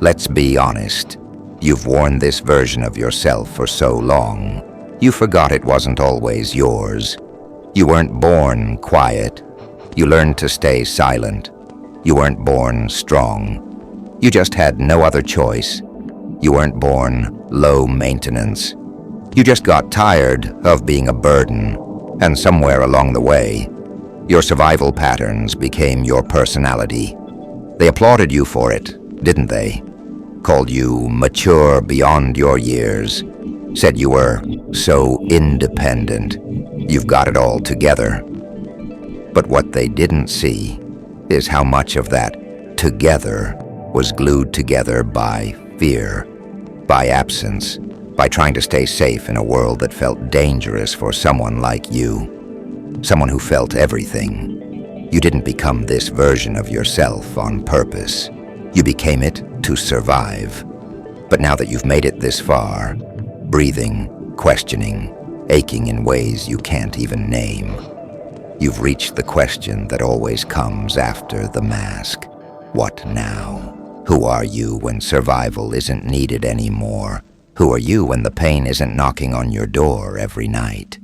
Let's be honest. You've worn this version of yourself for so long, you forgot it wasn't always yours. You weren't born quiet. You learned to stay silent. You weren't born strong. You just had no other choice. You weren't born low maintenance. You just got tired of being a burden, and somewhere along the way, your survival patterns became your personality. They applauded you for it, didn't they? Called you mature beyond your years, said you were so independent, you've got it all together. But what they didn't see is how much of that together was glued together by fear, by absence, by trying to stay safe in a world that felt dangerous for someone like you, someone who felt everything. You didn't become this version of yourself on purpose. You became it to survive. But now that you've made it this far, breathing, questioning, aching in ways you can't even name, you've reached the question that always comes after the mask. What now? Who are you when survival isn't needed anymore? Who are you when the pain isn't knocking on your door every night?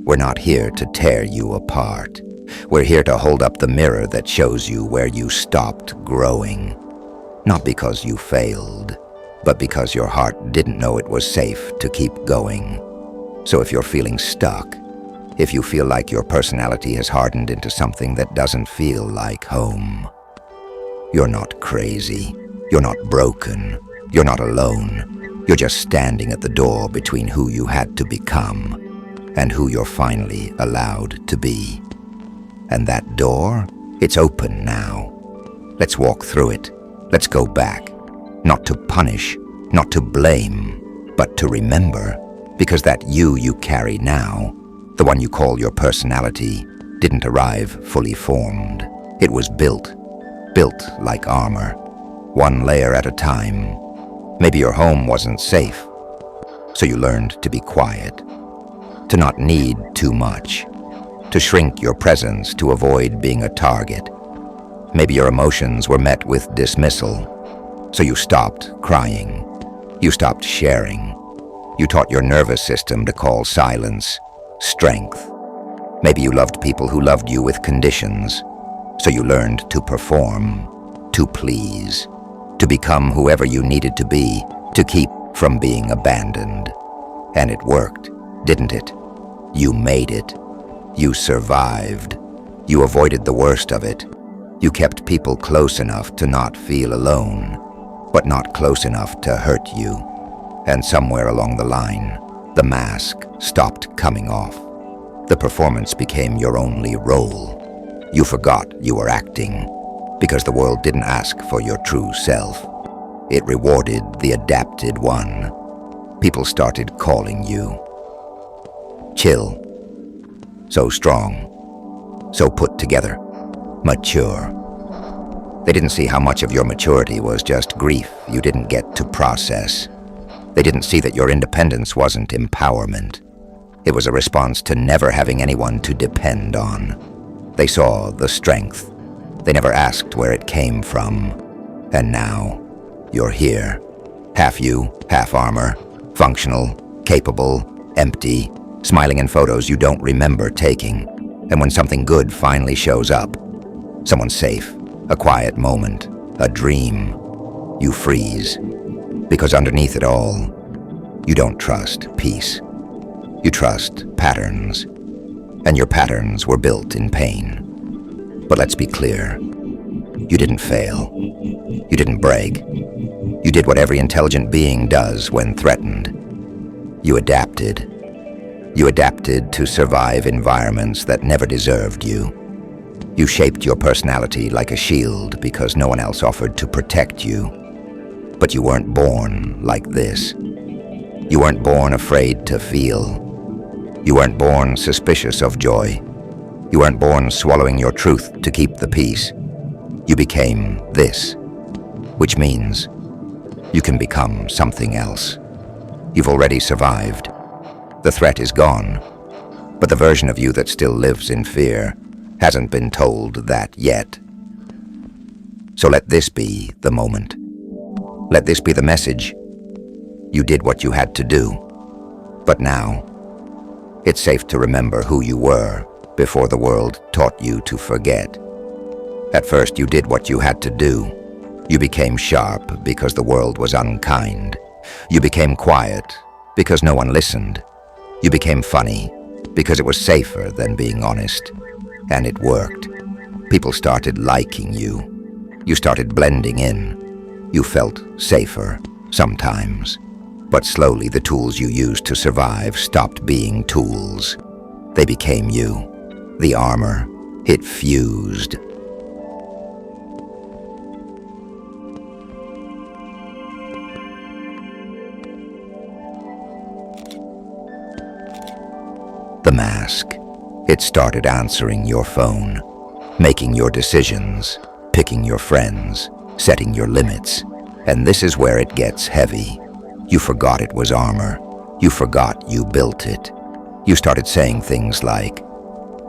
We're not here to tear you apart. We're here to hold up the mirror that shows you where you stopped growing. Not because you failed, but because your heart didn't know it was safe to keep going. So if you're feeling stuck, if you feel like your personality has hardened into something that doesn't feel like home, you're not crazy. You're not broken. You're not alone. You're just standing at the door between who you had to become and who you're finally allowed to be. And that door, it's open now. Let's walk through it. Let's go back. Not to punish, not to blame, but to remember. Because that you carry now, the one you call your personality, didn't arrive fully formed. It was built like armor, one layer at a time. Maybe your home wasn't safe, so you learned to be quiet, to not need too much, to shrink your presence to avoid being a target. Maybe your emotions were met with dismissal, so you stopped crying, you stopped sharing. You taught your nervous system to call silence strength. Maybe you loved people who loved you with conditions, so you learned to perform, to please, to become whoever you needed to be, to keep from being abandoned. And it worked, didn't it? You made it. You survived. You avoided the worst of it. You kept people close enough to not feel alone, but not close enough to hurt you. And somewhere along the line, the mask stopped coming off. The performance became your only role. You forgot you were acting because the world didn't ask for your true self. It rewarded the adapted one. People started calling you chill, so strong, so put together, mature. They didn't see how much of your maturity was just grief you didn't get to process. They didn't see that your independence wasn't empowerment. It was a response to never having anyone to depend on. They saw the strength. They never asked where it came from. And now, you're here. Half you, half armor, functional, capable, empty, smiling in photos you don't remember taking. And when something good finally shows up, someone safe, a quiet moment, a dream, you freeze. Because underneath it all, you don't trust peace. You trust patterns. And your patterns were built in pain. But let's be clear. You didn't fail. You didn't break. You did what every intelligent being does when threatened. You adapted. You adapted to survive environments that never deserved you. You shaped your personality like a shield because no one else offered to protect you. But you weren't born like this. You weren't born afraid to feel. You weren't born suspicious of joy. You weren't born swallowing your truth to keep the peace. You became this, which means you can become something else. You've already survived. The threat is gone, but the version of you that still lives in fear hasn't been told that yet. So let this be the moment. Let this be the message. You did what you had to do. But now, it's safe to remember who you were before the world taught you to forget. At first, you did what you had to do. You became sharp because the world was unkind. You became quiet because no one listened. You became funny because it was safer than being honest. And it worked. People started liking you. You started blending in. You felt safer, sometimes. But slowly the tools you used to survive stopped being tools. They became you. The armor. It fused. The mask. It started answering your phone, making your decisions, picking your friends, setting your limits. And this is where it gets heavy. You forgot it was armor. You forgot you built it. You started saying things like,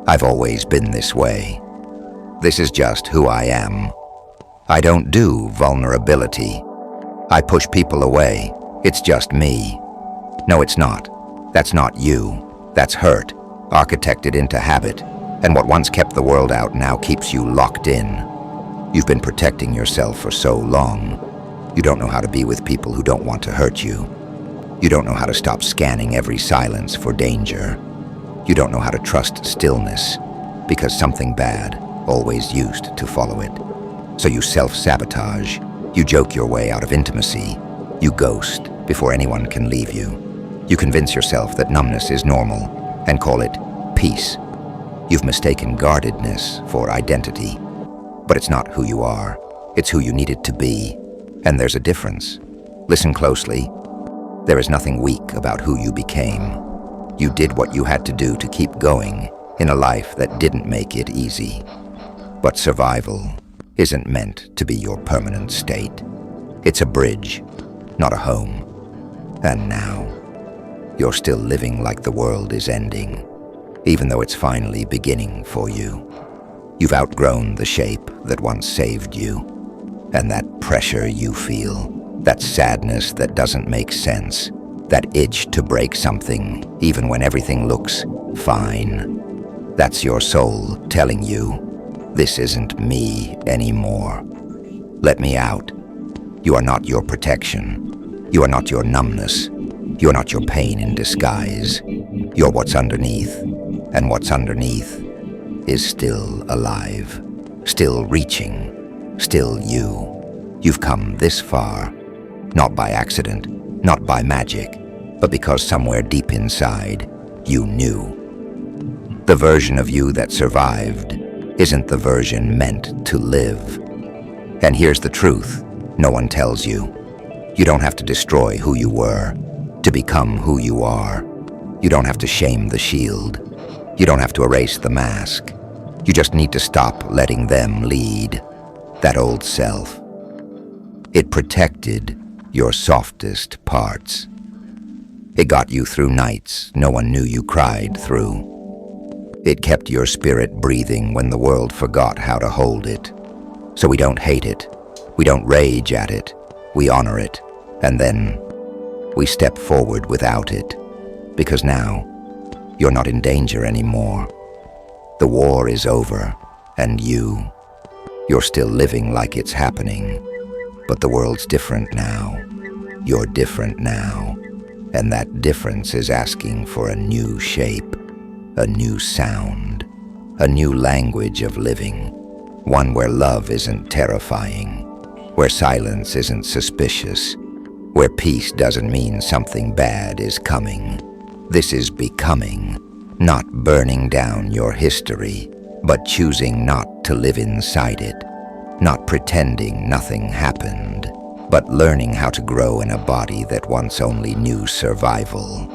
"I've always been this way. This is just who I am. I don't do vulnerability. I push people away. It's just me." No, it's not. That's not you. That's hurt, architected into habit, and what once kept the world out now keeps you locked in. You've been protecting yourself for so long. You don't know how to be with people who don't want to hurt you. You don't know how to stop scanning every silence for danger. You don't know how to trust stillness, because something bad always used to follow it. So you self-sabotage. You joke your way out of intimacy. You ghost before anyone can leave you. You convince yourself that numbness is normal and call it peace. You've mistaken guardedness for identity. But it's not who you are. It's who you needed to be. And there's a difference. Listen closely. There is nothing weak about who you became. You did what you had to do to keep going in a life that didn't make it easy. But survival isn't meant to be your permanent state. It's a bridge, not a home. And now, you're still living like the world is ending, even though it's finally beginning for you. You've outgrown the shape that once saved you, and that pressure you feel, that sadness that doesn't make sense, that itch to break something, even when everything looks fine. That's your soul telling you, this isn't me anymore. Let me out. You are not your protection. You are not your numbness. You're not your pain in disguise. You're what's underneath, and what's underneath is still alive, still reaching, still you. You've come this far, not by accident, not by magic, but because somewhere deep inside, you knew. The version of you that survived isn't the version meant to live. And here's the truth no one tells you. You don't have to destroy who you were to become who you are. You don't have to shame the shield. You don't have to erase the mask. You just need to stop letting them lead. That old self. It protected your softest parts. It got you through nights no one knew you cried through. It kept your spirit breathing when the world forgot how to hold it. So we don't hate it. We don't rage at it. We honor it. And then we step forward without it, because now you're not in danger anymore. The war is over, and you're still living like it's happening, but the world's different now. You're different now, and that difference is asking for a new shape, a new sound, a new language of living, one where love isn't terrifying, where silence isn't suspicious, where peace doesn't mean something bad is coming. This is becoming, not burning down your history, but choosing not to live inside it, not pretending nothing happened, but learning how to grow in a body that once only knew survival.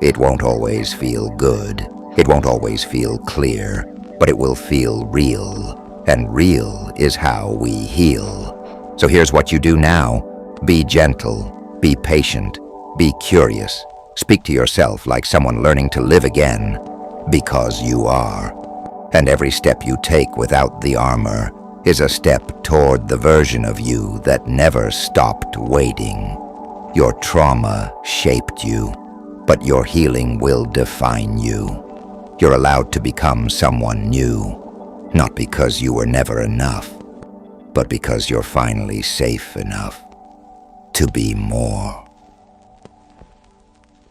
It won't always feel good, it won't always feel clear, but it will feel real, and real is how we heal. So here's what you do now. Be gentle. Be patient, be curious, speak to yourself like someone learning to live again, because you are. And every step you take without the armor is a step toward the version of you that never stopped waiting. Your trauma shaped you, but your healing will define you. You're allowed to become someone new, not because you were never enough, but because you're finally safe enough to be more.